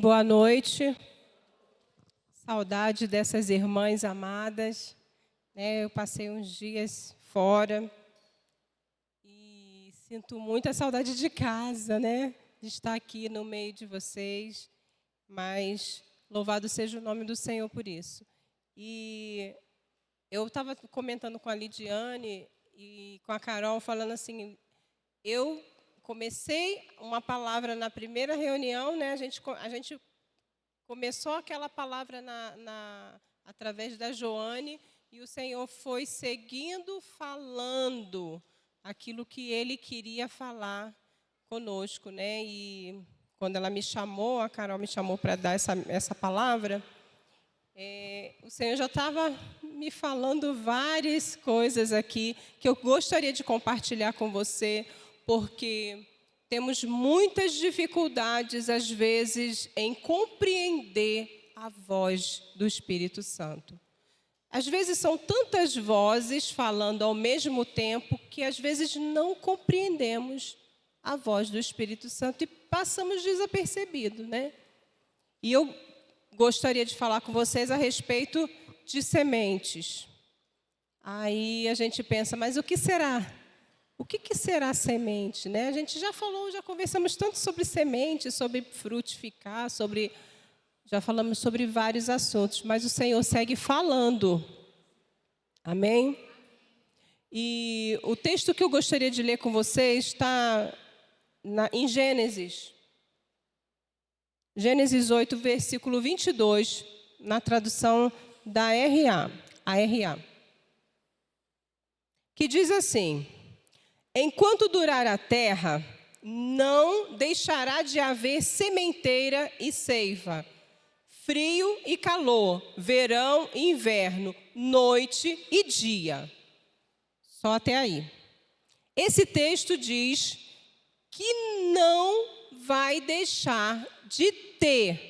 Boa noite. Saudade dessas irmãs amadas, né? Eu passei uns dias fora e sinto muita saudade de casa, né? De estar aqui no meio de vocês, mas louvado seja o nome do Senhor por isso. E eu estava comentando com a Lidiane e com a Carol, falando assim, eu comecei uma palavra na primeira reunião, né? A gente começou aquela palavra através da Joane e o Senhor foi seguindo falando aquilo que Ele queria falar conosco, né? E quando ela me chamou, a Carol me chamou para dar essa palavra, o Senhor já estava me falando várias coisas aqui que eu gostaria de compartilhar com você, porque temos muitas dificuldades, às vezes, em compreender a voz do Espírito Santo. Às vezes, são tantas vozes falando ao mesmo tempo que, às vezes, não compreendemos a voz do Espírito Santo e passamos desapercebido, né? E eu gostaria de falar com vocês a respeito de sementes. Aí a gente pensa, mas o que será? O que será semente, né? A gente já falou, já conversamos tanto sobre semente, sobre frutificar, já falamos sobre vários assuntos, mas o Senhor segue falando. Amém? E o texto que eu gostaria de ler com vocês está em Gênesis. Gênesis 8, versículo 22, na tradução da ARA, que diz assim: enquanto durar a terra, não deixará de haver sementeira e ceifa, frio e calor, verão e inverno, noite e dia. Só até aí. Esse texto diz que não vai deixar de ter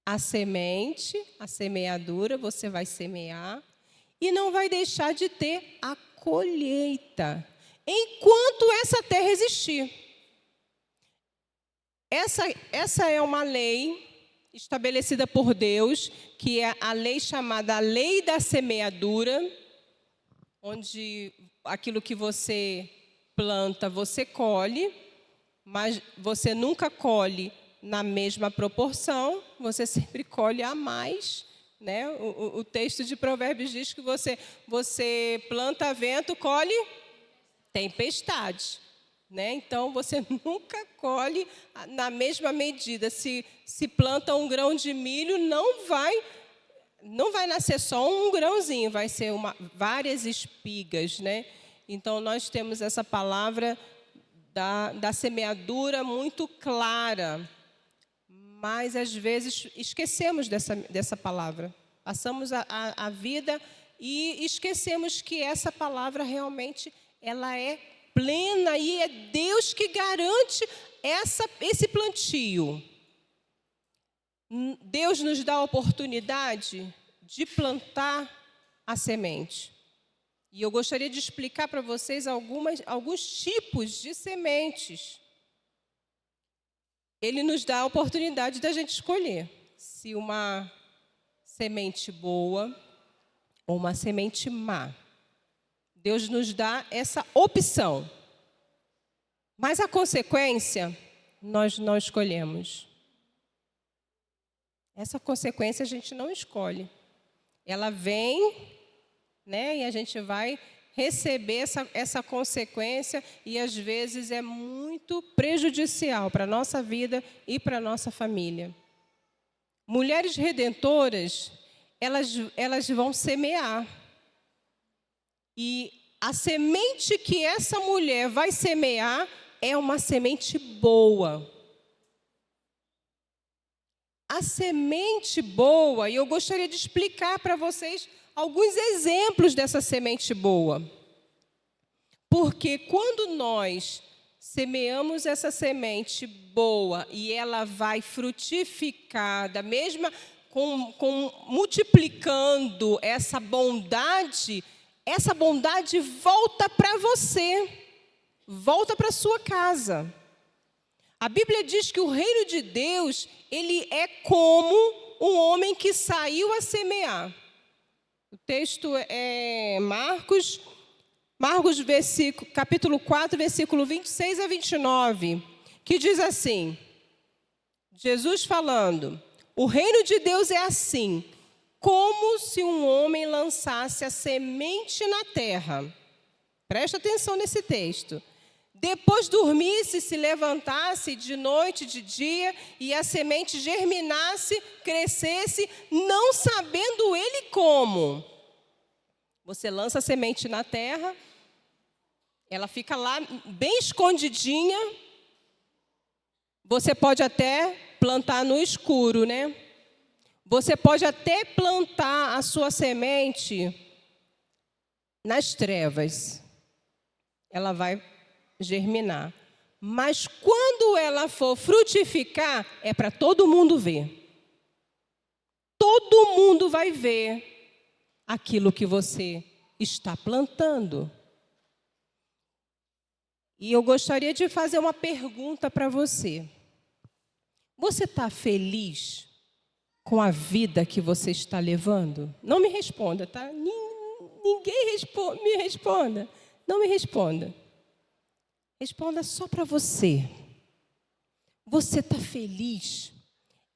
a semente, a semeadura, você vai semear, e não vai deixar de ter a colheita, enquanto essa terra existir. Essa é uma lei estabelecida por Deus, que é a lei chamada a lei da semeadura, onde aquilo que você planta, você colhe, mas você nunca colhe na mesma proporção, você sempre colhe a mais, né? O texto de Provérbios diz que você planta vento, colhe tempestade, né? Então, você nunca colhe na mesma medida. Se planta um grão de milho, não vai nascer só um grãozinho, vai ser várias espigas, né? Então, nós temos essa palavra da semeadura muito clara, mas, às vezes, esquecemos dessa palavra. Passamos a vida e esquecemos que essa palavra realmente ela é plena e é Deus que garante esse plantio. Deus nos dá a oportunidade de plantar a semente. E eu gostaria de explicar para vocês alguns tipos de sementes. Ele nos dá a oportunidade da gente escolher se uma semente boa ou uma semente má. Deus nos dá essa opção. Mas a consequência, nós não escolhemos. Essa consequência a gente não escolhe. Ela vem, né, e a gente vai receber essa consequência e, às vezes, é muito prejudicial para a nossa vida e para a nossa família. Mulheres redentoras, elas vão semear. E a semente que essa mulher vai semear é uma semente boa. A semente boa, e eu gostaria de explicar para vocês alguns exemplos dessa semente boa. Porque quando nós semeamos essa semente boa e ela vai frutificar multiplicando essa bondade volta para você, volta para a sua casa. A Bíblia diz que o reino de Deus, ele é como um homem que saiu a semear. O texto é Marcos capítulo 4, versículo 26 a 29, que diz assim, Jesus falando, o reino de Deus é assim, como se um homem lançasse a semente na terra. Presta atenção nesse texto. Depois dormisse, se levantasse de noite, de dia, e a semente germinasse, crescesse, não sabendo ele como. Você lança a semente na terra, ela fica lá bem escondidinha. Você pode até plantar no escuro, né? Você pode até plantar a sua semente nas trevas. Ela vai germinar. Mas quando ela for frutificar, é para todo mundo ver. Todo mundo vai ver aquilo que você está plantando. E eu gostaria de fazer uma pergunta para você. Você está feliz com a vida que você está levando? Não me responda, tá? Ninguém me responda. Não me responda. Responda só para você. Você está feliz?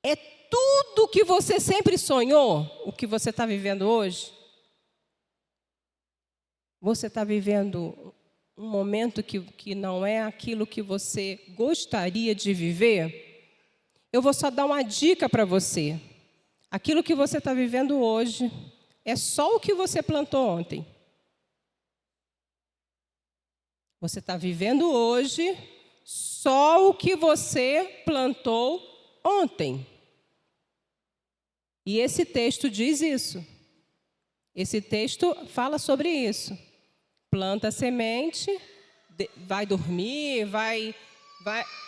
É tudo o que você sempre sonhou, o que você está vivendo hoje? Você está vivendo um momento que não é aquilo que você gostaria de viver? Eu vou só dar uma dica para você. Aquilo que você está vivendo hoje é só o que você plantou ontem. Você está vivendo hoje só o que você plantou ontem. E esse texto diz isso. Esse texto fala sobre isso. Planta a semente, vai dormir,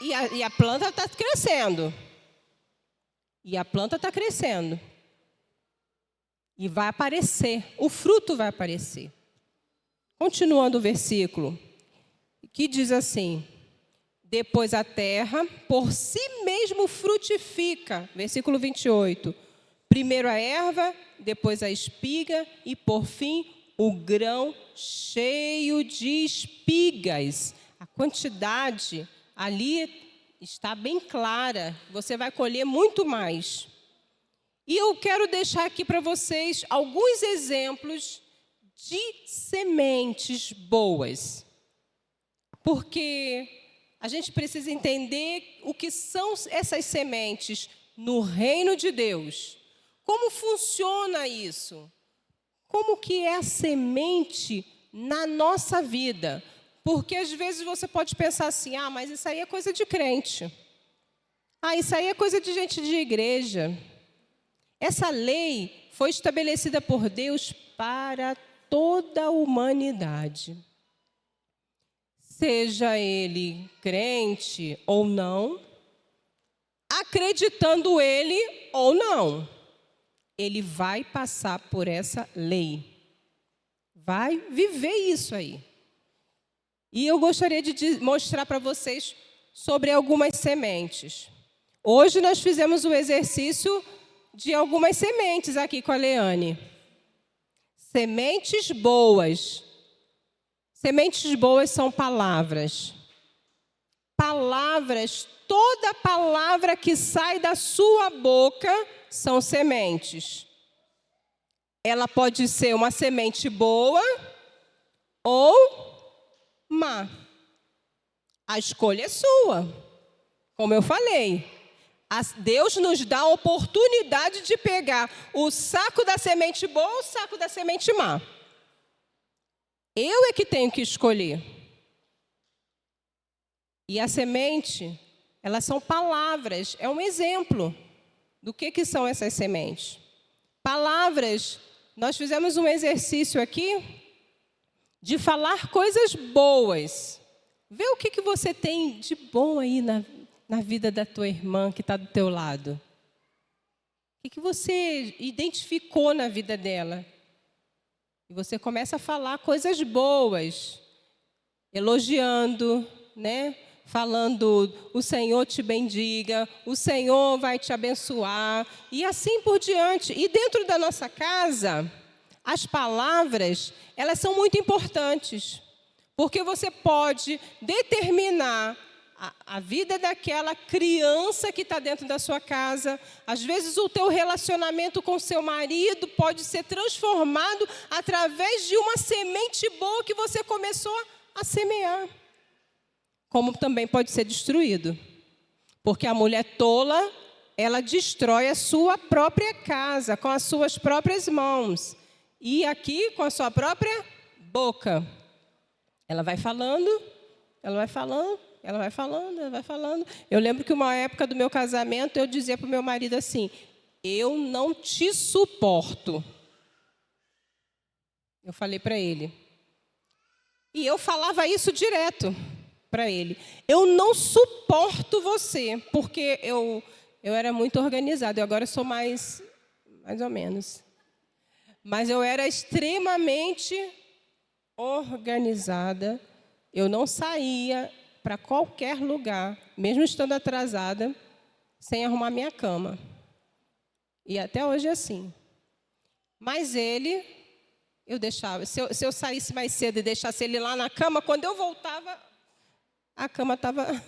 e a planta está crescendo. E a planta está crescendo. E vai aparecer, o fruto vai aparecer. Continuando o versículo, que diz assim, depois a terra por si mesmo frutifica, versículo 28, primeiro a erva, depois a espiga e por fim o grão cheio de espigas. A quantidade ali está bem clara, você vai colher muito mais. E eu quero deixar aqui para vocês alguns exemplos de sementes boas. Porque a gente precisa entender o que são essas sementes no reino de Deus. Como funciona isso? Como que é a semente na nossa vida? Porque às vezes você pode pensar assim, mas isso aí é coisa de crente. Isso aí é coisa de gente de igreja. Essa lei foi estabelecida por Deus para toda a humanidade. Seja ele crente ou não, acreditando ele ou não, ele vai passar por essa lei. Vai viver isso aí. E eu gostaria de mostrar para vocês sobre algumas sementes. Hoje nós fizemos o exercício de algumas sementes aqui com a Leane. Sementes boas. Sementes boas são palavras. Palavras, toda palavra que sai da sua boca são sementes. Ela pode ser uma semente boa ou má. A escolha é sua. Como eu falei, Deus nos dá a oportunidade de pegar o saco da semente boa ou o saco da semente má. Eu é que tenho que escolher. E a semente, elas são palavras, é um exemplo do que são essas sementes. Palavras, nós fizemos um exercício aqui de falar coisas boas. Vê o que você tem de bom aí na vida da tua irmã que está do teu lado. O que você identificou na vida dela? E você começa a falar coisas boas, elogiando, né? falando, o Senhor te bendiga, o Senhor vai te abençoar, e assim por diante. E dentro da nossa casa, as palavras, elas são muito importantes, porque você pode determinar a vida daquela criança que está dentro da sua casa. Às vezes o teu relacionamento com seu marido pode ser transformado através de uma semente boa que você começou a semear. Como também pode ser destruído. Porque a mulher tola, ela destrói a sua própria casa com as suas próprias mãos. E aqui com a sua própria boca. Ela vai falando, ela vai falando. Ela vai falando, ela vai falando. Eu lembro que uma época do meu casamento, eu dizia para o meu marido assim, eu não te suporto. Eu falei para ele. E eu falava isso direto para ele. Eu não suporto você, porque eu era muito organizada. Eu agora sou mais ou menos. Mas eu era extremamente organizada. Eu não saía para qualquer lugar, mesmo estando atrasada, sem arrumar minha cama. E até hoje é assim. Mas ele, eu deixava. Se eu saísse mais cedo e deixasse ele lá na cama, quando eu voltava, a cama estava...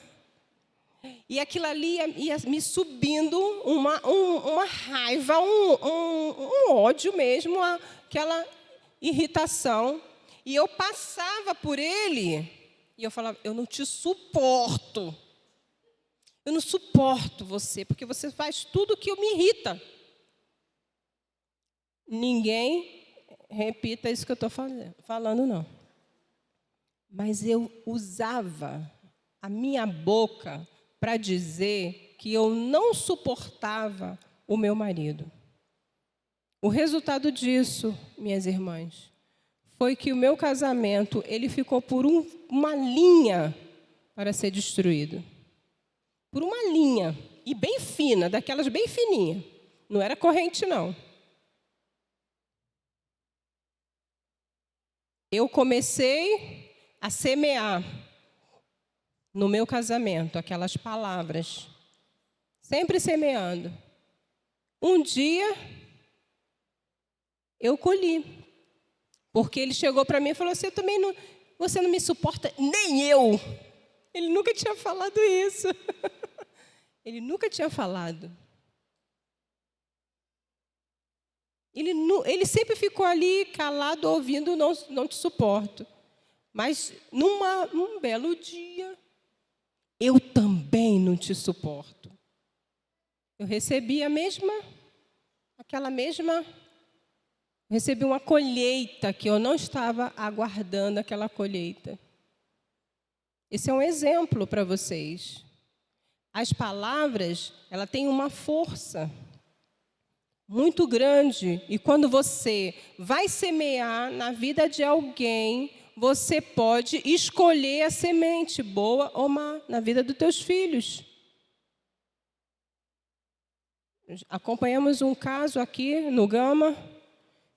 E aquilo ali ia me subindo uma raiva, um ódio mesmo, aquela irritação. E eu passava por ele... E eu falava, eu não te suporto. Eu não suporto você, porque você faz tudo que me irrita. Ninguém repita isso que eu estou falando, não. Mas eu usava a minha boca para dizer que eu não suportava o meu marido. O resultado disso, minhas irmãs, foi que o meu casamento, ele ficou por uma linha para ser destruído. Por uma linha, e bem fina, daquelas bem fininhas. Não era corrente, não. Eu comecei a semear no meu casamento aquelas palavras, sempre semeando. Um dia, eu colhi. Porque ele chegou para mim e falou assim, você não me suporta, nem eu. Ele nunca tinha falado isso. Ele nunca tinha falado. Ele sempre ficou ali calado, ouvindo, não te suporto. Mas num belo dia, eu também não te suporto. Eu recebi recebi uma colheita que eu não estava aguardando aquela colheita. Esse é um exemplo para vocês. As palavras, ela tem uma força muito grande. E quando você vai semear na vida de alguém, você pode escolher a semente, boa ou má, na vida dos teus filhos. Acompanhamos um caso aqui no Gama,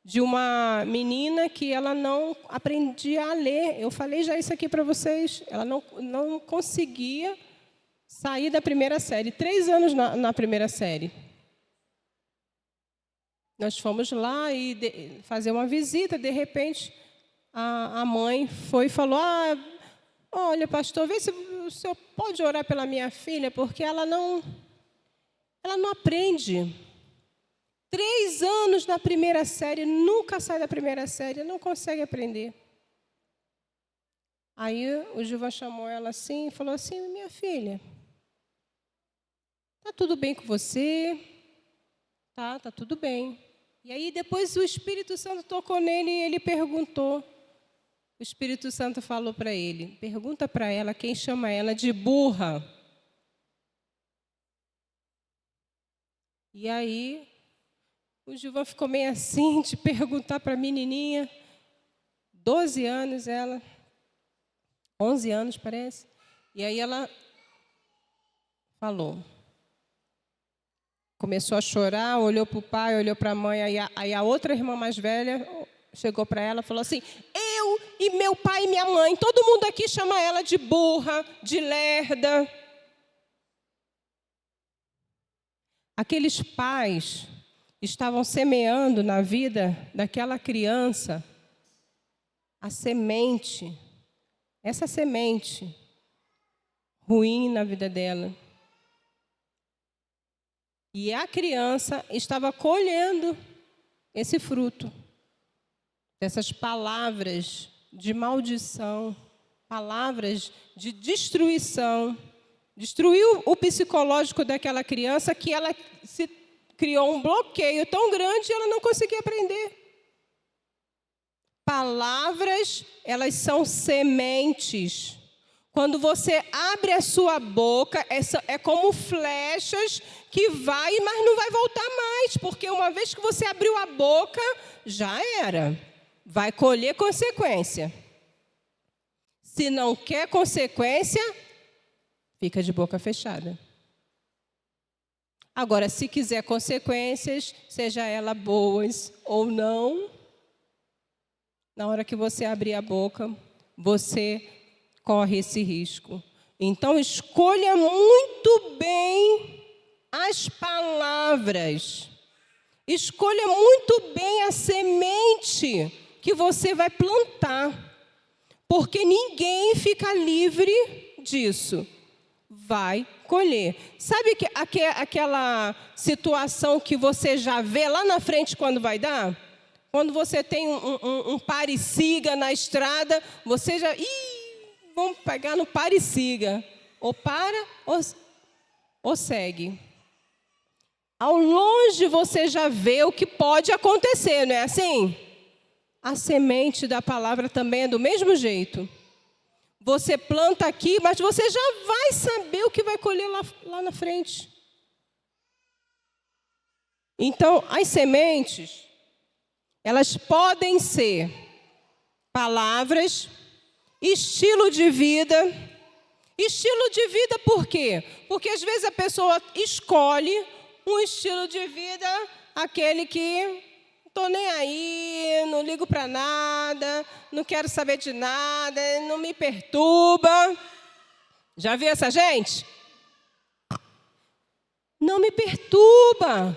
de uma menina que ela não aprendia a ler. Eu falei já isso aqui para vocês. Ela não conseguia sair da primeira série. 3 anos na primeira série. Nós fomos lá e fazer uma visita. De repente, a mãe foi e falou, olha, pastor, vê se o senhor pode orar pela minha filha, porque ela não aprende. 3 anos na primeira série, nunca sai da primeira série, não consegue aprender. Aí o Gilvan chamou ela assim e falou assim, minha filha, está tudo bem com você? Tá tudo bem. E aí depois o Espírito Santo tocou nele e ele perguntou. O Espírito Santo falou para ele, pergunta para ela quem chama ela de burra. E aí o Gilvan ficou meio assim de perguntar para a menininha, 12 anos ela, 11 anos parece. E aí ela falou. Começou a chorar, olhou para o pai, olhou para a mãe. Aí a outra irmã mais velha chegou para ela e falou assim, eu eu e meu pai e minha mãe. Todo mundo aqui chama ela de burra, de lerda. Aqueles pais estavam semeando na vida daquela criança a semente, essa semente ruim na vida dela. E a criança estava colhendo esse fruto, dessas palavras de maldição, palavras de destruição. Destruiu o psicológico daquela criança, que ela se criou um bloqueio tão grande que ela não conseguia aprender. Palavras, elas são sementes. Quando você abre a sua boca, é como flechas que vai, mas não vai voltar mais, porque uma vez que você abriu a boca, já era. Vai colher consequência. Se não quer consequência, fica de boca fechada. Agora, se quiser consequências, seja elas boas ou não, na hora que você abrir a boca, você corre esse risco. Então, escolha muito bem as palavras. Escolha muito bem a semente que você vai plantar. Porque ninguém fica livre disso. Vai colher. Sabe aquela situação que você já vê lá na frente quando vai dar? Quando você tem um pare-siga na estrada, você já... vamos pegar no pare-siga. Ou para ou segue. Ao longe você já vê o que pode acontecer, não é assim? A semente da palavra também é do mesmo jeito. Você planta aqui, mas você já vai saber o que vai colher lá na frente. Então, as sementes, elas podem ser palavras, estilo de vida. Estilo de vida por quê? Porque às vezes a pessoa escolhe um estilo de vida, aquele que estou nem aí, não ligo para nada, não quero saber de nada, não me perturba. Já viu essa gente? Não me perturba.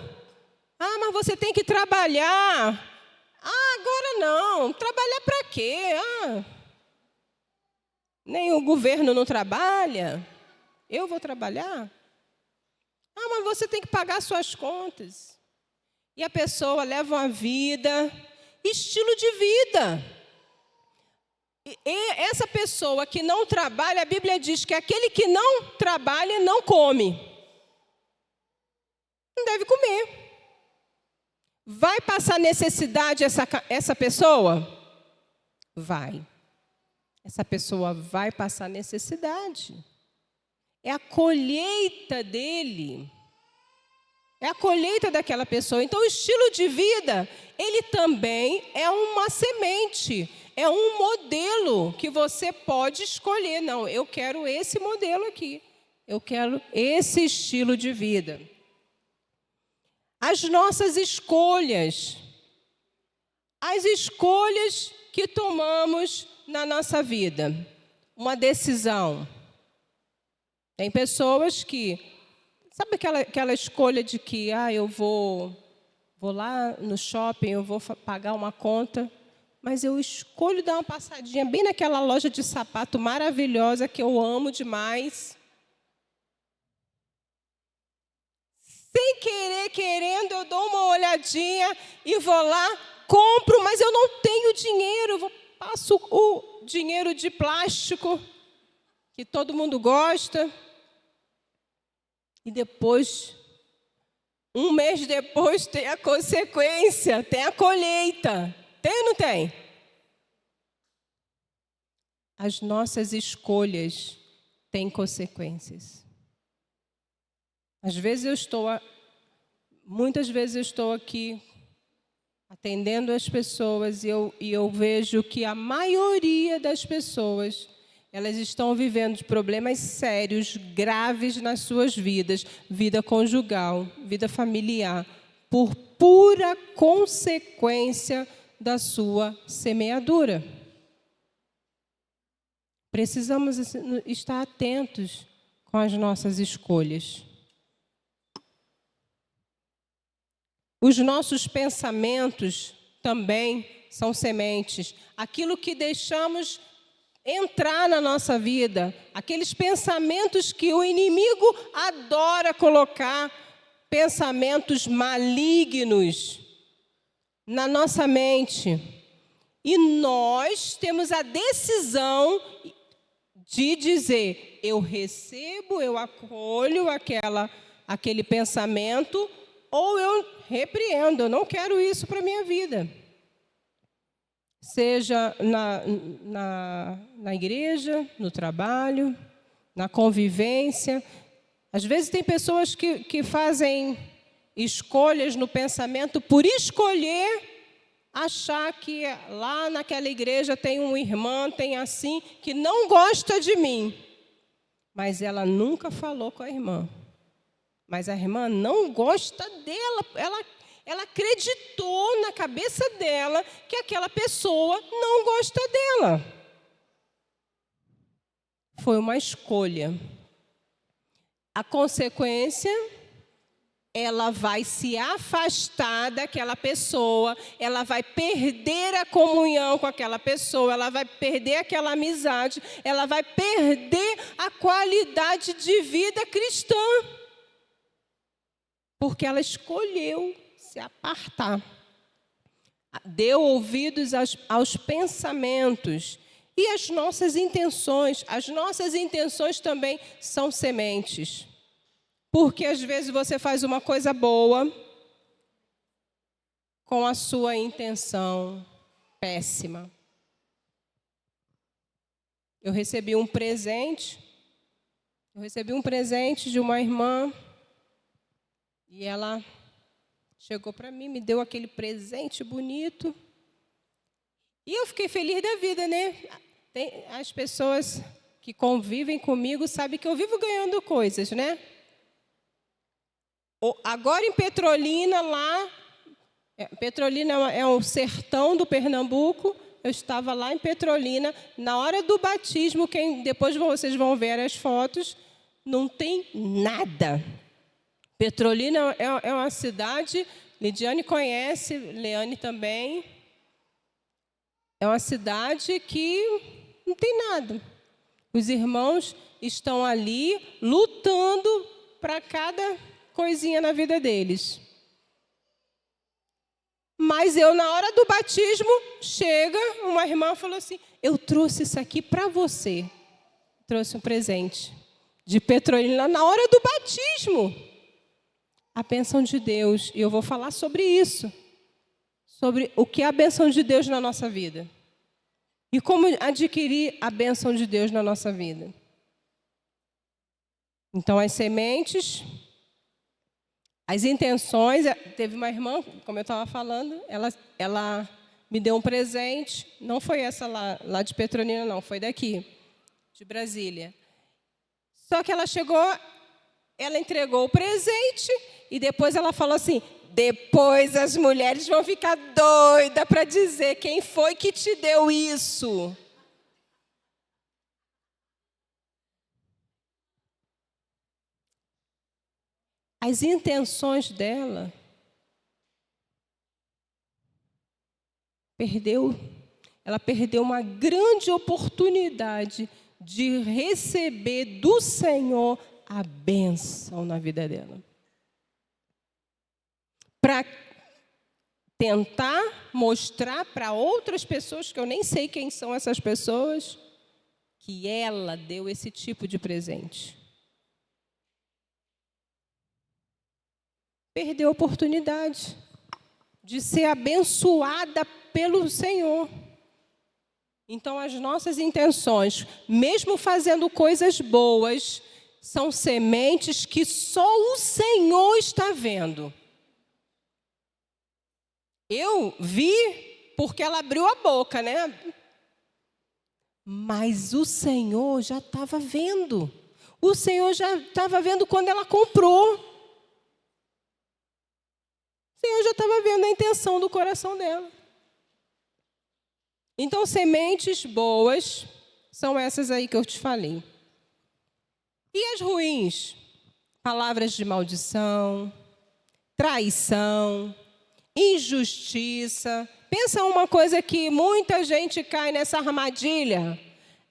Ah, mas você tem que trabalhar. Ah, agora não. Trabalhar para quê? Ah, nem o governo não trabalha. Eu vou trabalhar? Ah, mas você tem que pagar suas contas. E a pessoa leva uma vida, estilo de vida. E essa pessoa que não trabalha, a Bíblia diz que aquele que não trabalha não come. Não deve comer. Vai passar necessidade essa pessoa? Vai. Essa pessoa vai passar necessidade. É a colheita dele. É a colheita daquela pessoa. Então, o estilo de vida, ele também é uma semente. É um modelo que você pode escolher. Não, eu quero esse modelo aqui. Eu quero esse estilo de vida. As nossas escolhas. As escolhas que tomamos na nossa vida. Uma decisão. Tem pessoas que... Sabe aquela escolha de que eu vou lá no shopping, eu vou pagar uma conta, mas eu escolho dar uma passadinha bem naquela loja de sapato maravilhosa que eu amo demais. Sem querer, querendo, eu dou uma olhadinha e vou lá, compro, mas eu não tenho dinheiro. Eu passo o dinheiro de plástico, que todo mundo gosta. E depois, um mês depois, tem a consequência, tem a colheita. Tem ou não tem? As nossas escolhas têm consequências. Muitas vezes eu estou aqui atendendo as pessoas e eu vejo que a maioria das pessoas, elas estão vivendo problemas sérios, graves nas suas vidas, vida conjugal, vida familiar, por pura consequência da sua semeadura. precisamos estar atentos com as nossas escolhas. Os nossos pensamentos também são sementes. Aquilo que deixamos entrar na nossa vida, aqueles pensamentos que o inimigo adora colocar, pensamentos malignos na nossa mente. E nós temos a decisão de dizer: eu recebo, eu acolho aquele pensamento, ou eu repreendo, eu não quero isso para a minha vida. Seja na igreja, no trabalho, na convivência. Às vezes tem pessoas que fazem escolhas no pensamento por escolher achar que lá naquela igreja tem uma irmã, tem assim, que não gosta de mim. Mas ela nunca falou com a irmã. Mas a irmã não gosta dela. Ela acreditou na cabeça dela que aquela pessoa não gosta dela. Foi uma escolha. A consequência, ela vai se afastar daquela pessoa, ela vai perder a comunhão com aquela pessoa, ela vai perder aquela amizade, ela vai perder a qualidade de vida cristã. Porque ela escolheu se apartar. Deu ouvidos aos pensamentos e às nossas intenções. As nossas intenções também são sementes. Porque às vezes você faz uma coisa boa com a sua intenção péssima. Eu recebi um presente de uma irmã e ela chegou para mim, me deu aquele presente bonito. E eu fiquei feliz da vida, né? As pessoas que convivem comigo sabem que eu vivo ganhando coisas, né? Agora em Petrolina, Petrolina é o sertão do Pernambuco. Eu estava lá em Petrolina, na hora do batismo, depois vocês vão ver as fotos, não tem nada. Petrolina é uma cidade, Lidiane conhece, Leane também. É uma cidade que não tem nada. Os irmãos estão ali lutando para cada coisinha na vida deles. Mas na hora do batismo, chega uma irmã e falou assim: eu trouxe isso aqui para você. Trouxe um presente de Petrolina na hora do batismo. A bênção de Deus. E eu vou falar sobre isso. Sobre o que é a bênção de Deus na nossa vida. E como adquirir a bênção de Deus na nossa vida. Então, as sementes, as intenções. Teve uma irmã, como eu estava falando, ela me deu um presente. Não foi essa lá de Petrolina, não. Foi daqui, de Brasília. Só que ela chegou, ela entregou o presente e depois ela falou assim: depois as mulheres vão ficar doidas para dizer quem foi que te deu isso. As intenções dela ela perdeu uma grande oportunidade de receber do Senhor a bênção na vida dela. Para tentar mostrar para outras pessoas, que eu nem sei quem são essas pessoas, que ela deu esse tipo de presente. Perdeu a oportunidade de ser abençoada pelo Senhor. Então, as nossas intenções, mesmo fazendo coisas boas, são sementes que só o Senhor está vendo. Eu vi porque ela abriu a boca, né? Mas o Senhor já estava vendo. O Senhor já estava vendo quando ela comprou. O Senhor já estava vendo a intenção do coração dela. Então, sementes boas são essas aí que eu te falei. E as ruins? Palavras de maldição, traição, injustiça. Pensa uma coisa que muita gente cai nessa armadilha: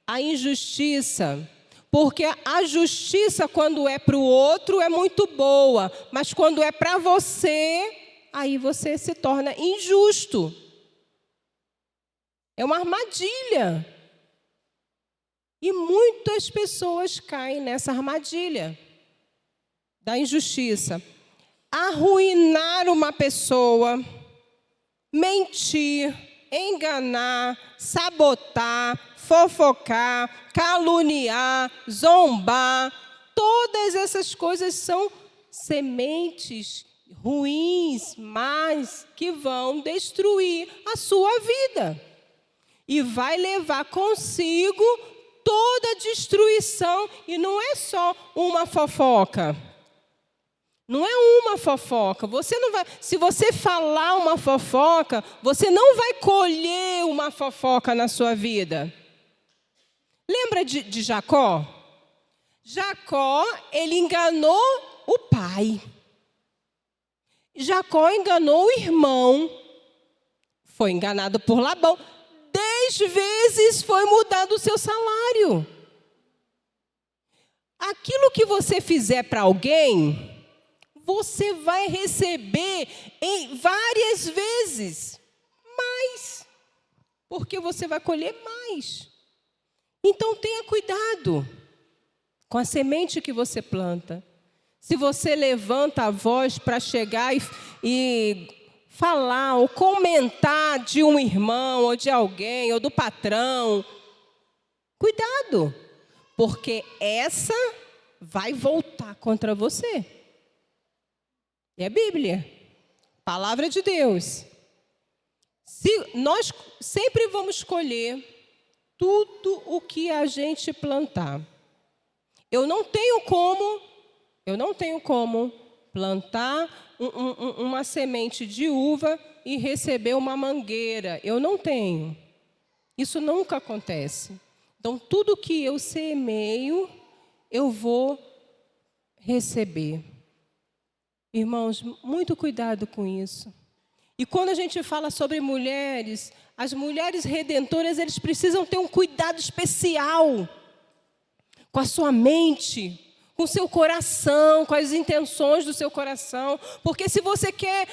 a injustiça. Porque a justiça, quando é para o outro, é muito boa, mas quando é para você, aí você se torna injusto. É uma armadilha. E muitas pessoas caem nessa armadilha da injustiça. Arruinar uma pessoa, mentir, enganar, sabotar, fofocar, caluniar, zombar. Todas essas coisas são sementes ruins, mas que vão destruir a sua vida. E vai levar consigo toda a destruição. E não é só uma fofoca. Não é uma fofoca. Você não vai, se você falar uma fofoca, você não vai colher uma fofoca na sua vida. Lembra de Jacó? Jacó, ele enganou o pai. Jacó enganou o irmão. Foi enganado por Labão. 10 vezes foi mudado o seu salário. Aquilo que você fizer para alguém, você vai receber em várias vezes mais, porque você vai colher mais. Então tenha cuidado com a semente que você planta. Se você levanta a voz para chegar e falar ou comentar de um irmão ou de alguém ou do patrão, cuidado, porque essa vai voltar contra você. É a Bíblia, palavra de Deus. Nós sempre vamos colher tudo o que a gente plantar. Eu não tenho como plantar uma semente de uva e receber uma mangueira. Eu não tenho. Isso nunca acontece. Então, tudo que eu semeio, eu vou receber. Irmãos, muito cuidado com isso. E quando a gente fala sobre mulheres, as mulheres redentoras, eles precisam ter um cuidado especial com a sua mente, com o seu coração, com as intenções do seu coração. Porque se você quer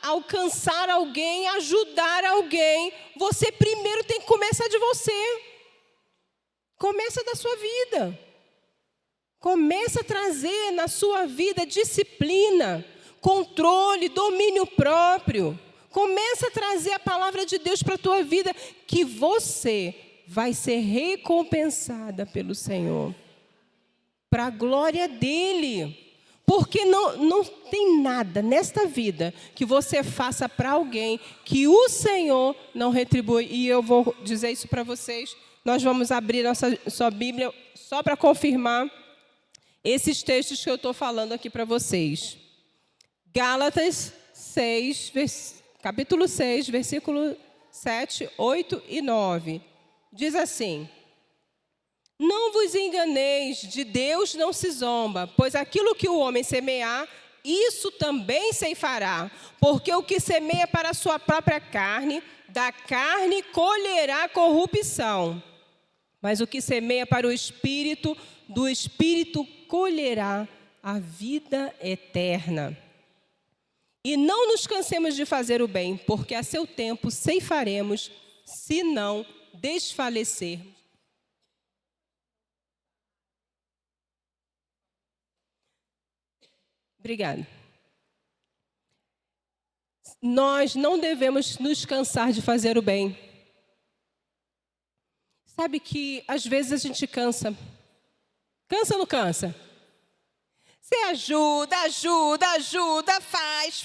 alcançar alguém, ajudar alguém, você primeiro tem que começar de você. Começa da sua vida. Começa a trazer na sua vida disciplina, controle, domínio próprio. Começa a trazer a palavra de Deus para a tua vida, que você vai ser recompensada pelo Senhor, para a glória dEle. Porque não tem nada nesta vida que você faça para alguém que o Senhor não retribui. E eu vou dizer isso para vocês. Nós vamos abrir sua Bíblia só para confirmar esses textos que eu estou falando aqui para vocês. Gálatas 6, capítulo 6, versículo 7, 8 e 9. Diz assim: não vos enganeis, de Deus não se zomba, pois aquilo que o homem semear, isso também ceifará. Porque o que semeia para a sua própria carne, da carne colherá corrupção. Mas o que semeia para o Espírito, do Espírito colherá a vida eterna. E não nos cansemos de fazer o bem, porque a seu tempo ceifaremos, se não desfalecermos. Obrigada. Nós não devemos nos cansar de fazer o bem. Sabe que às vezes a gente cansa. Cansa ou não cansa? Você ajuda, faz.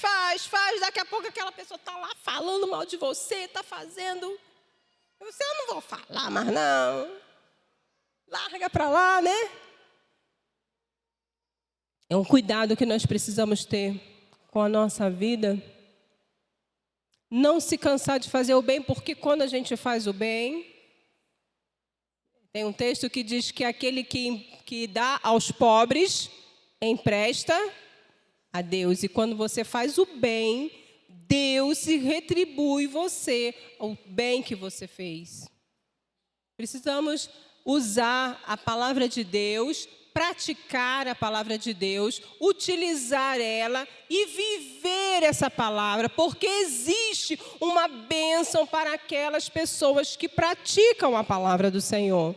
Daqui a pouco aquela pessoa está lá falando mal de você, está fazendo. Você, eu não vou falar mais não. Larga para lá, né? É um cuidado que nós precisamos ter com a nossa vida. Não se cansar de fazer o bem, porque quando a gente faz o bem, Tem um texto que diz que aquele que dá aos pobres, empresta a Deus. E quando você faz o bem, Deus se retribui você o bem que você fez. Precisamos usar a palavra de Deus, praticar a palavra de Deus, utilizar ela e viver essa palavra, porque existe uma bênção para aquelas pessoas que praticam a palavra do Senhor.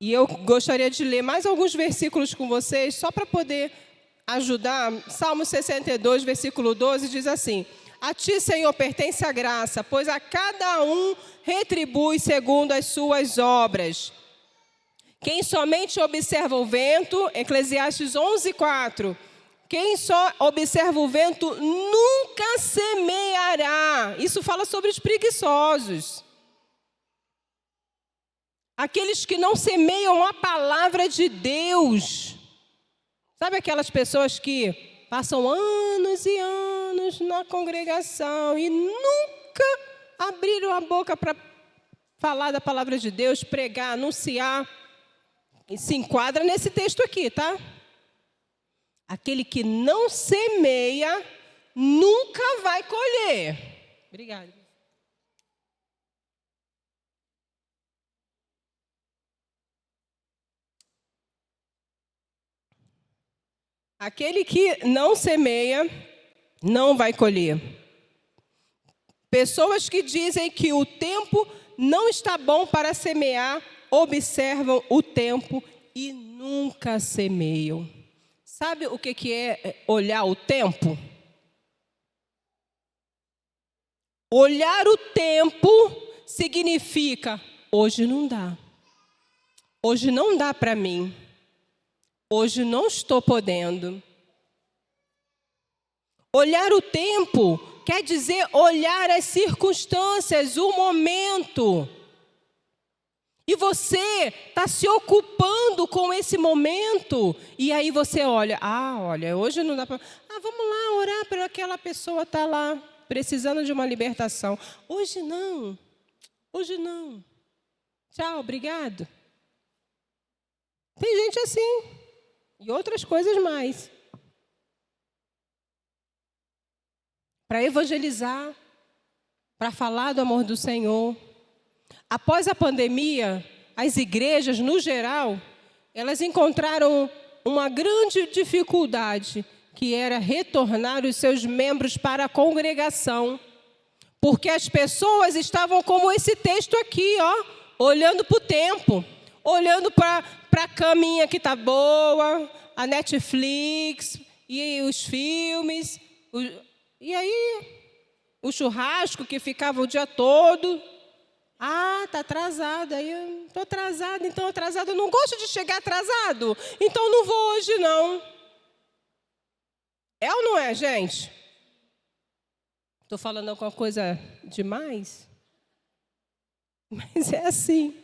E eu gostaria de ler mais alguns versículos com vocês, só para poder ajudar. Salmo 62, versículo 12, diz assim: a ti, Senhor, pertence a graça, pois a cada um retribui segundo as suas obras. Quem somente observa o vento, Eclesiastes 11, 4. Quem só observa o vento nunca semeará. Isso fala sobre os preguiçosos. Aqueles que não semeiam a palavra de Deus. Sabe aquelas pessoas que passam anos e anos na congregação e nunca abriram a boca para falar da palavra de Deus, pregar, anunciar? E se enquadra nesse texto aqui, tá? Aquele que não semeia nunca vai colher. Obrigada. Aquele que não semeia, não vai colher. Pessoas que dizem que o tempo não está bom para semear, observam o tempo e nunca semeiam. Sabe o que é olhar o tempo? Olhar o tempo significa, hoje não dá. Hoje não dá para mim. Hoje não estou podendo. Olhar o tempo quer dizer olhar as circunstâncias, o momento. E você está se ocupando com esse momento. E aí você olha, olha, hoje não dá para... vamos lá orar para aquela pessoa que está lá, precisando de uma libertação. Hoje não. Hoje não. Tchau, obrigado. Tem gente assim. E outras coisas mais. Para evangelizar, para falar do amor do Senhor. Após a pandemia, as igrejas, no geral, elas encontraram uma grande dificuldade, que era retornar os seus membros para a congregação. Porque as pessoas estavam como esse texto aqui, olhando para o tempo, olhando para a caminha que está boa, a Netflix, e os filmes, e aí o churrasco que ficava o dia todo. Está atrasado, aí eu estou atrasado, então atrasado, eu não gosto de chegar atrasado, então não vou hoje não. É ou não é, gente? Estou falando alguma coisa demais? Mas é assim.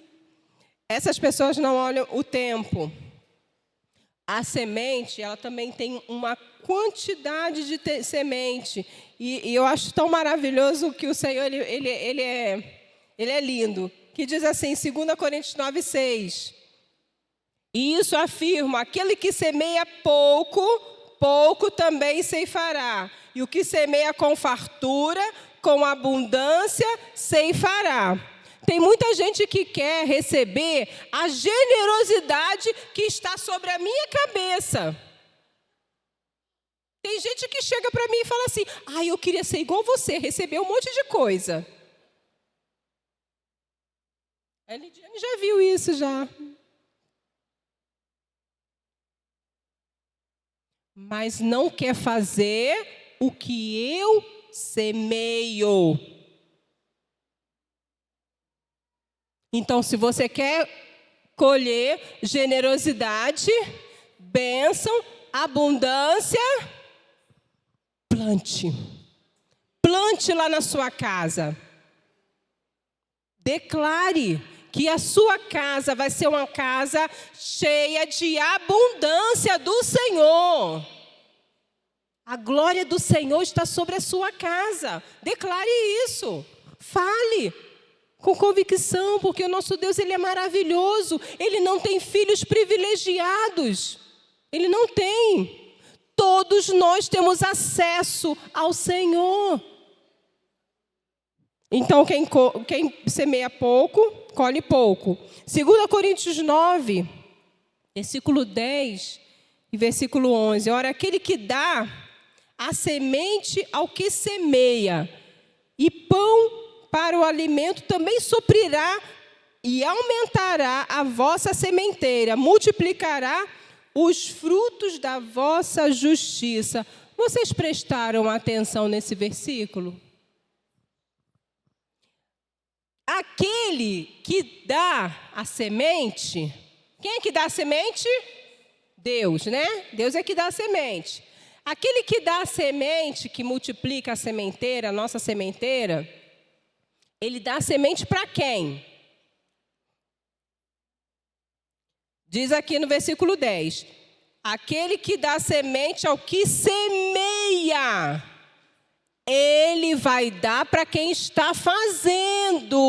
Essas pessoas não olham o tempo. A semente, ela também tem uma quantidade de semente. E eu acho tão maravilhoso que o Senhor, ele é lindo. Que diz assim, 2 Coríntios 9, 6. E isso afirma, aquele que semeia pouco, pouco também ceifará. E o que semeia com fartura, com abundância, ceifará. Tem muita gente que quer receber a generosidade que está sobre a minha cabeça. Tem gente que chega para mim e fala assim, eu queria ser igual você, receber um monte de coisa. A Lidiane já viu isso já. Mas não quer fazer o que eu semeio. Então, se você quer colher generosidade, bênção, abundância, plante. Plante lá na sua casa. Declare que a sua casa vai ser uma casa cheia de abundância do Senhor. A glória do Senhor está sobre a sua casa. Declare isso. Fale. com convicção, porque o nosso Deus, Ele é maravilhoso. Ele não tem filhos privilegiados. Ele não tem. Todos nós temos acesso ao Senhor. Então, quem semeia pouco, colhe pouco. 2 Coríntios 9, versículo 10 e versículo 11. Ora, aquele que dá a semente ao que semeia e pão para o alimento também suprirá e aumentará a vossa sementeira, multiplicará os frutos da vossa justiça. Vocês prestaram atenção nesse versículo? Aquele que dá a semente, quem é que dá a semente? Deus, né? Deus é que dá a semente. Aquele que dá a semente, que multiplica a sementeira, a nossa sementeira, ele dá a semente para quem? Diz aqui no versículo 10, aquele que dá semente ao que semeia, ele vai dar para quem está fazendo.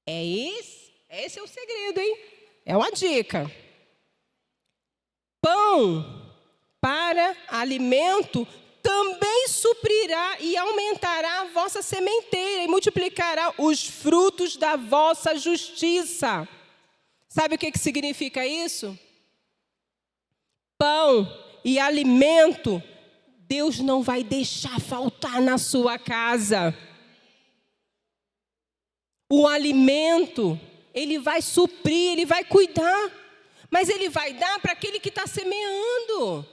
Esse é o segredo, hein? É uma dica. Pão para alimento também suprirá e aumentará a vossa sementeira e multiplicará os frutos da vossa justiça. Sabe o que significa isso? Pão e alimento, Deus não vai deixar faltar na sua casa. O alimento, Ele vai suprir, Ele vai cuidar. Mas Ele vai dar para aquele que está semeando.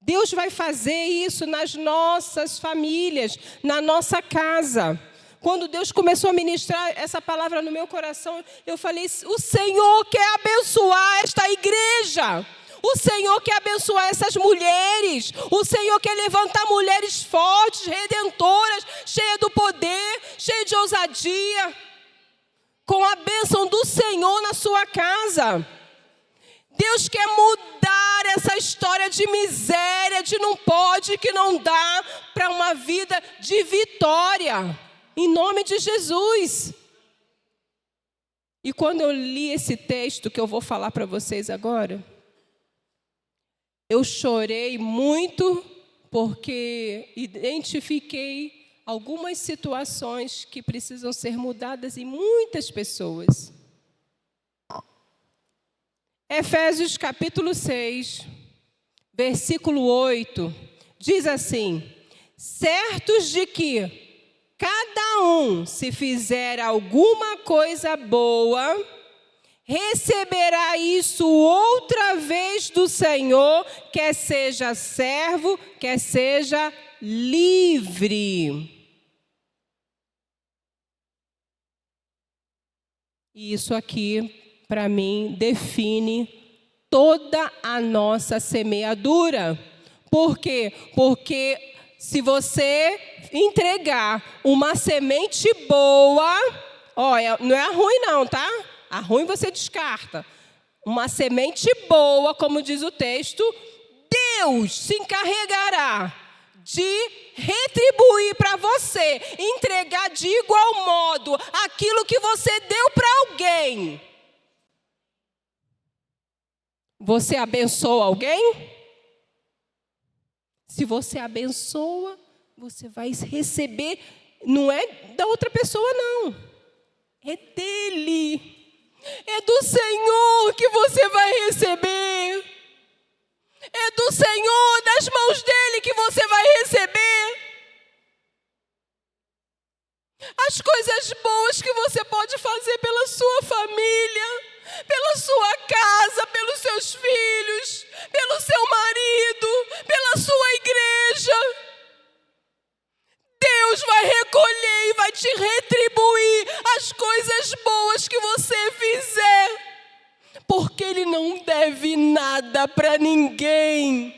Deus vai fazer isso nas nossas famílias, na nossa casa. Quando Deus começou a ministrar essa palavra no meu coração, eu falei, o Senhor quer abençoar esta igreja. O Senhor quer abençoar essas mulheres. O Senhor quer levantar mulheres fortes, redentoras, cheias do poder, cheias de ousadia, com a bênção do Senhor na sua casa. Deus quer mudar essa história de miséria, de não pode, que não dá, para uma vida de vitória. Em nome de Jesus. E quando eu li esse texto que eu vou falar para vocês agora, eu chorei muito porque identifiquei algumas situações que precisam ser mudadas em muitas pessoas. Efésios capítulo 6, versículo 8, diz assim: certos de que cada um, se fizer alguma coisa boa, receberá isso outra vez do Senhor, quer seja servo, quer seja livre. E isso aqui, para mim, define toda a nossa semeadura. Por quê? Porque se você entregar uma semente boa, olha, não é ruim não, tá? A ruim você descarta. Uma semente boa, como diz o texto, Deus se encarregará de retribuir para você, entregar de igual modo aquilo que você deu para alguém. Você abençoa alguém? Se você abençoa, você vai receber, não é da outra pessoa não, é dele. É do Senhor que você vai receber. É do Senhor, das mãos dele que você vai receber. As coisas boas que você pode fazer pela sua família, pela sua casa, pelos seus filhos, pelo seu marido, pela sua igreja. Deus vai recolher e vai te retribuir as coisas boas que você fizer. Porque Ele não deve nada para ninguém.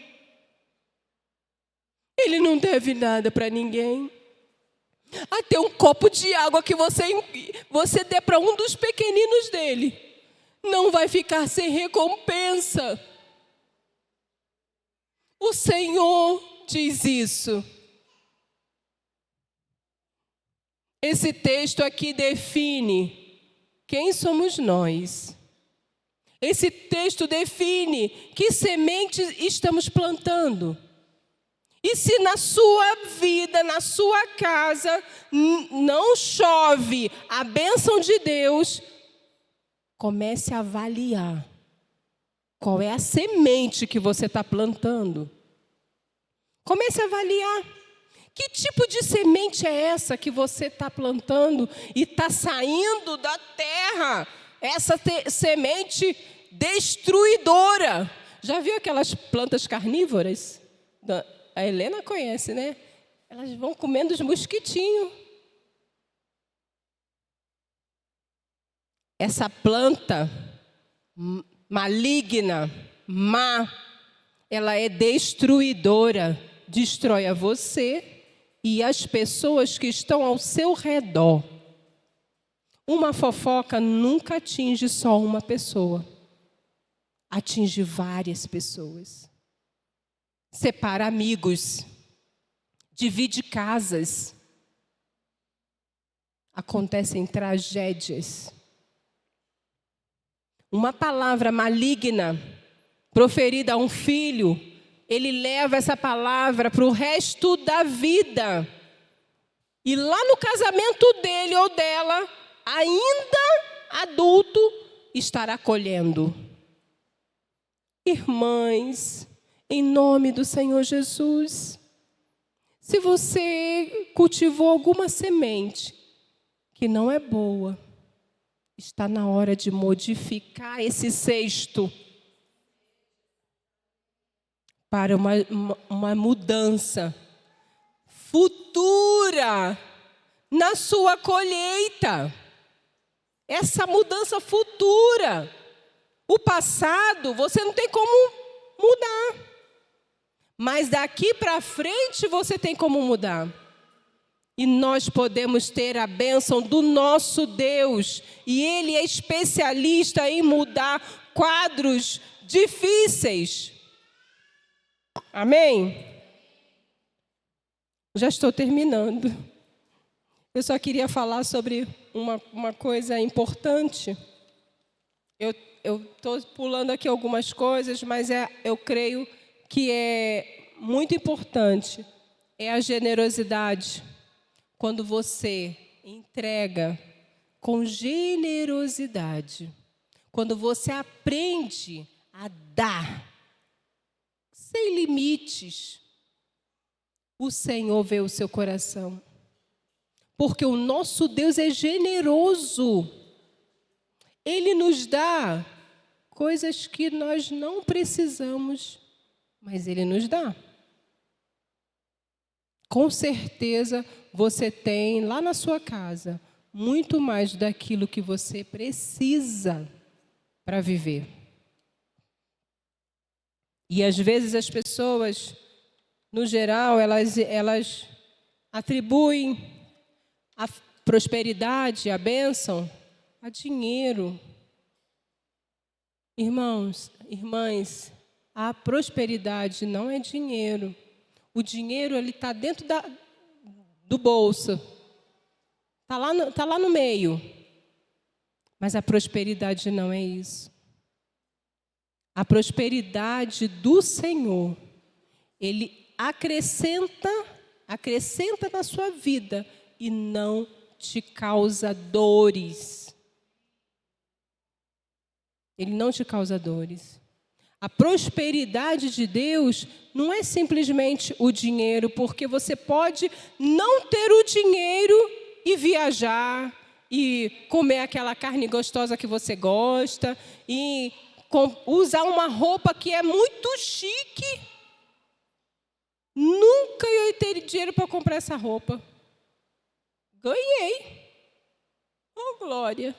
Ele não deve nada para ninguém. Até um copo de água que você der para um dos pequeninos dele, não vai ficar sem recompensa. O Senhor diz isso. Esse texto aqui define quem somos nós. Esse texto define que sementes estamos plantando. E se na sua vida, na sua casa, não chove a bênção de Deus, comece a avaliar qual é a semente que você está plantando. Comece a avaliar. Que tipo de semente é essa que você está plantando e está saindo da terra? Essa semente destruidora. Já viu aquelas plantas carnívoras? A Helena conhece, né? Elas vão comendo os mosquitinhos. Essa planta maligna, má, ela é destruidora. Destrói a você e as pessoas que estão ao seu redor. Uma fofoca nunca atinge só uma pessoa. Atinge várias pessoas. Separa amigos. Divide casas. Acontecem tragédias. Uma palavra maligna proferida a um filho, ele leva essa palavra para o resto da vida. E lá no casamento dele ou dela, ainda adulto, estará colhendo. Irmãs, em nome do Senhor Jesus, se você cultivou alguma semente que não é boa, está na hora de modificar esse cesto para uma mudança futura na sua colheita. Essa mudança futura. O passado você não tem como mudar. Mas daqui para frente você tem como mudar. E nós podemos ter a bênção do nosso Deus. E Ele é especialista em mudar quadros difíceis. Amém? Já estou terminando. Eu só queria falar sobre uma coisa importante. Eu estou pulando aqui algumas coisas, mas eu creio que é muito importante. É a generosidade. Quando você entrega com generosidade, quando você aprende a dar sem limites, o Senhor vê o seu coração. Porque o nosso Deus é generoso. Ele nos dá coisas que nós não precisamos, mas Ele nos dá. Com certeza, você tem lá na sua casa muito mais daquilo que você precisa para viver. E às vezes as pessoas, no geral, elas atribuem a prosperidade, a bênção, a dinheiro. Irmãos, irmãs, a prosperidade não é dinheiro. O dinheiro ele está dentro do bolso. Está lá no meio. Mas a prosperidade não é isso. A prosperidade do Senhor, Ele acrescenta na sua vida e não te causa dores. Ele não te causa dores. A prosperidade de Deus não é simplesmente o dinheiro, porque você pode não ter o dinheiro e viajar, e comer aquela carne gostosa que você gosta, e usar uma roupa que é muito chique. Nunca eu ia ter dinheiro para comprar essa roupa. Ganhei. Oh, glória.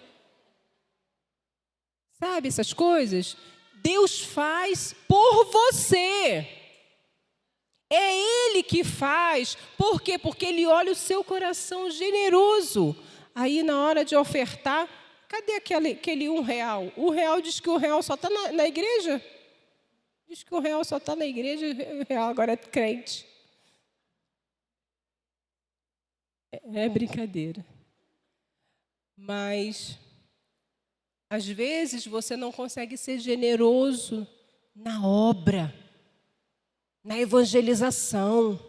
Sabe essas coisas? Deus faz por você. É Ele que faz. Por quê? Porque Ele olha o seu coração generoso. Aí, na hora de ofertar, cadê aquele R$1? O real diz que o real só está na igreja. Diz que o real só está na igreja e o real agora é crente. É brincadeira. Mas, às vezes, você não consegue ser generoso na obra, na evangelização.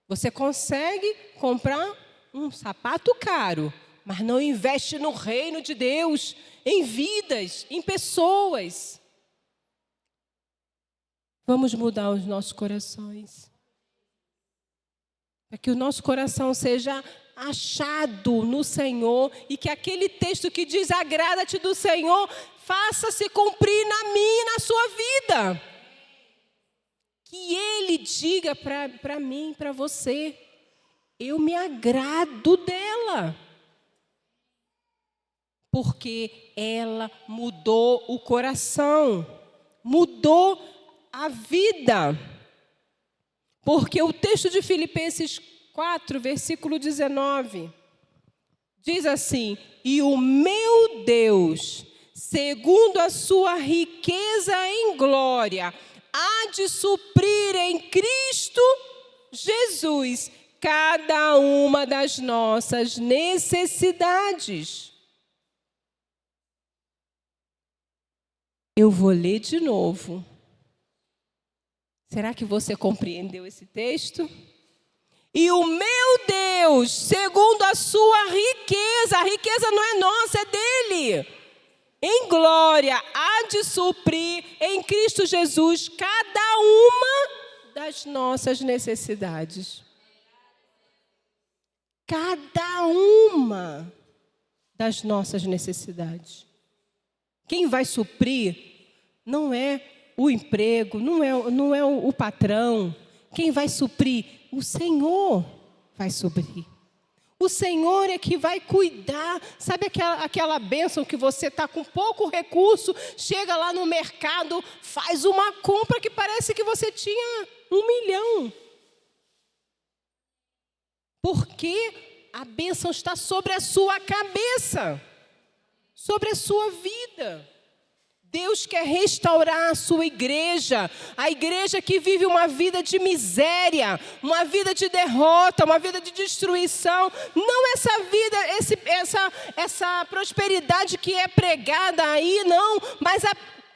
Você consegue comprar um sapato caro, mas não investe no reino de Deus, em vidas, em pessoas. Vamos mudar os nossos corações. Para que o nosso coração seja achado no Senhor e que aquele texto que diz agrada-te do Senhor faça se cumprir na minha e na sua vida. Que Ele diga para mim, para você, eu me agrado dela. Porque ela mudou o coração, mudou a vida. Porque o texto de Filipenses 4, versículo 19, diz assim: e o meu Deus, segundo a sua riqueza em glória, há de suprir em Cristo Jesus cada uma das nossas necessidades. Eu vou ler de novo. Será que você compreendeu esse texto? E o meu Deus, segundo a sua riqueza, a riqueza não é nossa, é dele, em glória, há de suprir em Cristo Jesus cada uma das nossas necessidades. Cada uma das nossas necessidades. Quem vai suprir não é o emprego, não é o patrão. Quem vai suprir? O Senhor vai suprir. O Senhor é que vai cuidar. Sabe aquela bênção que você está com pouco recurso, chega lá no mercado, faz uma compra que parece que você tinha 1 milhão. Porque a bênção está sobre a sua cabeça, sobre a sua vida. Deus quer restaurar a sua igreja, a igreja que vive uma vida de miséria, uma vida de derrota, uma vida de destruição. Não essa vida, essa prosperidade que é pregada aí, não, mas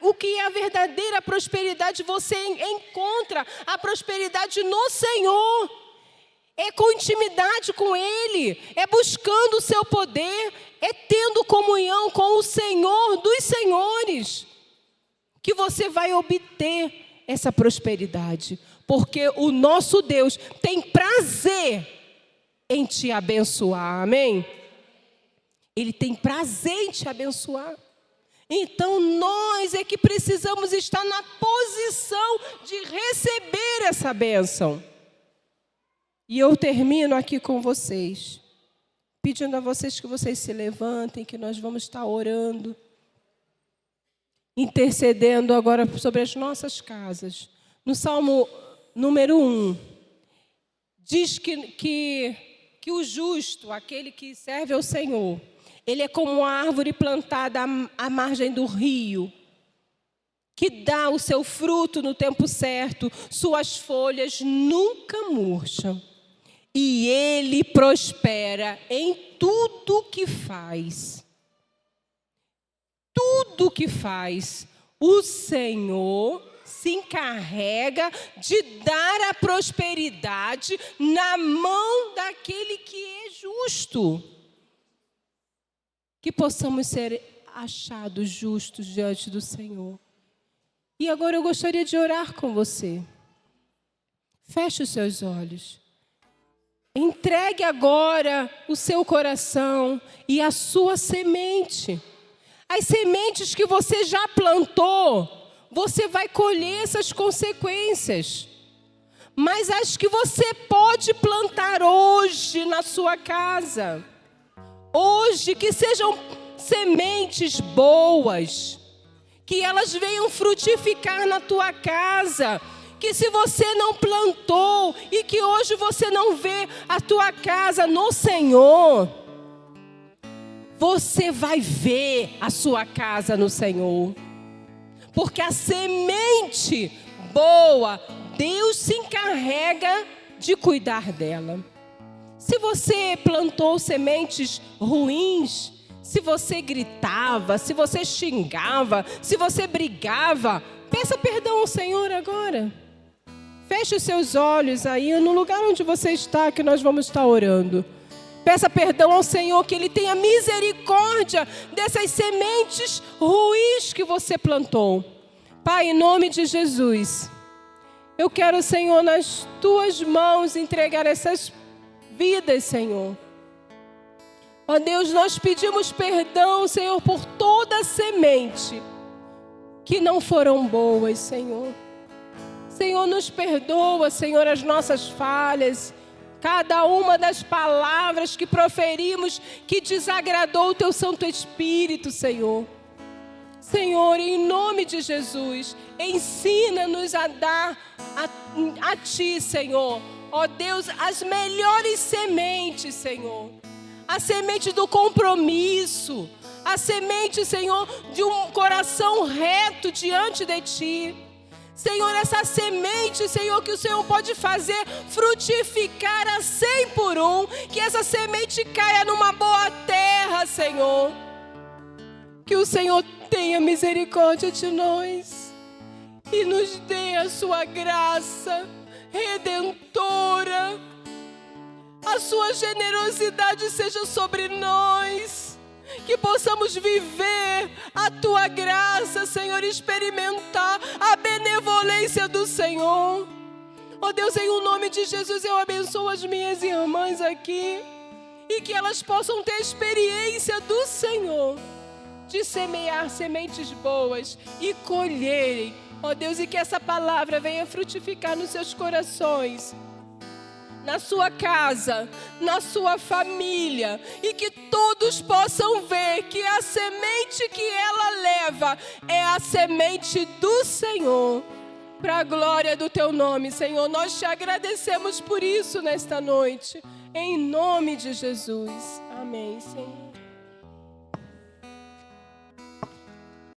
o que é a verdadeira prosperidade, você encontra a prosperidade no Senhor. É com intimidade com Ele, é buscando o seu poder, é tendo comunhão com o Senhor dos senhores, que você vai obter essa prosperidade. Porque o nosso Deus tem prazer em te abençoar, amém? Ele tem prazer em te abençoar. Então nós é que precisamos estar na posição de receber essa bênção. E eu termino aqui com vocês, pedindo a vocês que vocês se levantem, que nós vamos estar orando, intercedendo agora sobre as nossas casas. No Salmo número 1, diz que o justo, aquele que serve ao Senhor, ele é como uma árvore plantada à margem do rio, que dá o seu fruto no tempo certo, suas folhas nunca murcham. E ele prospera em tudo que faz. Tudo que faz, o Senhor se encarrega de dar a prosperidade na mão daquele que é justo. Que possamos ser achados justos diante do Senhor. E agora eu gostaria de orar com você. Feche os seus olhos. Entregue agora o seu coração e a sua semente. As sementes que você já plantou, você vai colher essas consequências. Mas as que você pode plantar hoje na sua casa, hoje, que sejam sementes boas, que elas venham frutificar na tua casa, que se você não plantou e que hoje você não vê a tua casa no Senhor, você vai ver a sua casa no Senhor. Porque a semente boa, Deus se encarrega de cuidar dela. Se você plantou sementes ruins, Se você gritava, se você xingava, se você brigava, peça perdão ao Senhor agora. Feche os seus olhos aí no lugar onde você está, que nós vamos estar orando. Peça perdão ao Senhor, que Ele tenha misericórdia dessas sementes ruins que você plantou. Pai, em nome de Jesus, eu quero, Senhor, nas Tuas mãos entregar essas vidas, Senhor. Ó Deus, nós pedimos perdão, Senhor, por toda semente que não foram boas, Senhor. Senhor, nos perdoa, Senhor, as nossas falhas, cada uma das palavras que proferimos que desagradou o Teu Santo Espírito, Senhor. Senhor, em nome de Jesus, ensina-nos a dar a Ti, Senhor, ó Deus, as melhores sementes, Senhor. A semente do compromisso, a semente, Senhor, de um coração reto diante de Ti. Senhor, essa semente, Senhor, que o Senhor pode fazer frutificar a 100 por 1, que essa semente caia numa boa terra, Senhor. Que o Senhor tenha misericórdia de nós e nos dê a Sua graça redentora. A Sua generosidade seja sobre nós. Que possamos viver a Tua graça, Senhor, experimentar a benevolência do Senhor. Ó Deus, em o nome de Jesus, eu abençoo as minhas irmãs aqui. E que elas possam ter experiência do Senhor, de semear sementes boas e colherem. Ó Deus, e que essa palavra venha frutificar nos seus corações, na sua casa, na sua família, e que todos possam ver que a semente que ela leva é a semente do Senhor, para a glória do Teu nome, Senhor. Nós Te agradecemos por isso nesta noite, em nome de Jesus. Amém, Senhor.